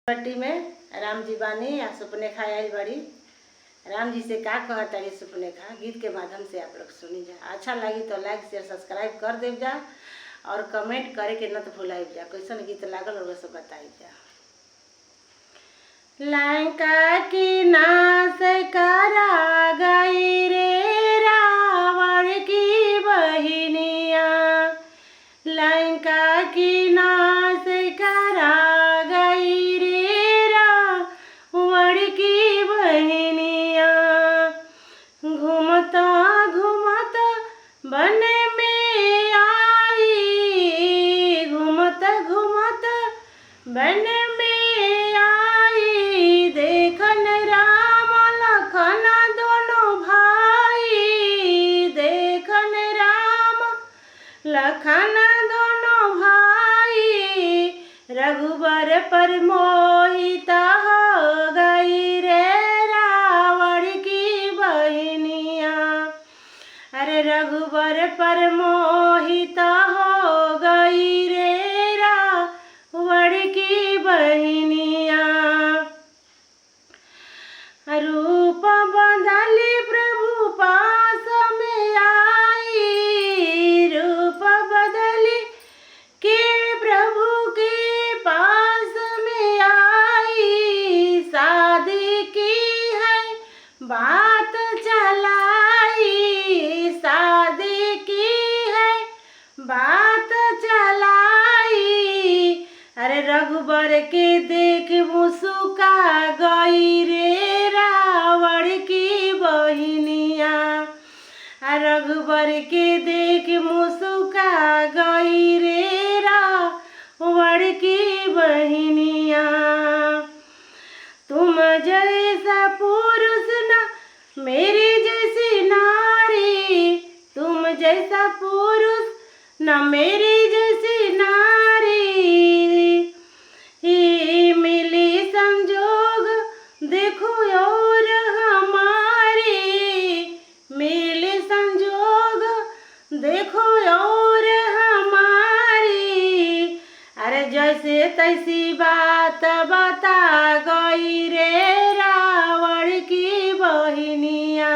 पट्टी में राम जी बानी या सुपने खा आयल बड़ी। राम जी से का कहताड़ी सुपने खा गीत के माध्यम से आप लोग सुनी जा। अच्छा लगी तो लाइक शेयर सब्सक्राइब कर देव जा और कमेंट करे के न तो भुलाइब जा। कैसन गीत लागल और सब बताइब जा। लंका की नाश करा गई रे रावण की बहिनिया, लंका की नाश करा गई रे रावण की बहिनिया। घूमता घूमता वन में आई, घूमता घूमता वन में आई, देखन राम लखन दोनों भाई, देखन राम लखन दोनों भाई। रघुबर पर मोहिता हो गई रे रावण की बहिनिया। अरे रघुबर पर मोहिता हो गई रे रावण की बहिनिया। रूप बदली प्रभु पास में आई, रूप बदली के प्रभु के पास में आई। शादी की है बात चलाई, शादी की है बात चलाई। अरे रघुबर के देख मुस्का गई रे रावण की बहिनिया। रघुबर के देख मुस्का गई रे रावण की बहिनिया। तुम जैसा पुरुष ना मेरी जैसी नारी, तुम जैसा पुरुष ना मेरी जैसी नारी। ही मिली संजोग देखो और हमारी, मिली संजोग देखो और हमारी। अरे जैसे तैसी बात बता गई रे रावण की बहिनिया।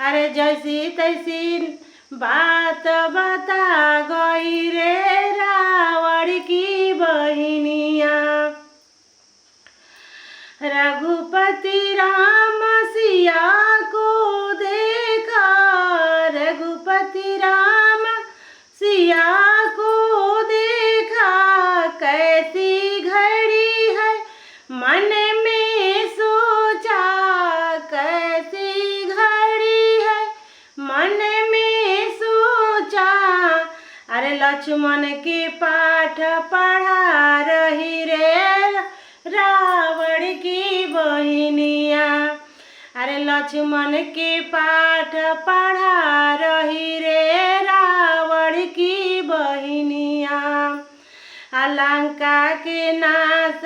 अरे जैसी तैसी बात बता गई रे रावण की बहिनिया। रघुपति राम सिया को देखा, रघुपति राम सिया को देखा। कैसी घड़ी है मन में सोचा, कैसी घड़ी है मन में सोचा। अरे लक्ष्मण के पाठ पढ़ा रही रे रावण की बहिनिया। अरे लक्ष्मण के पाठ पढ़ा रही रे रावण की बहिनिया। लंका के नाश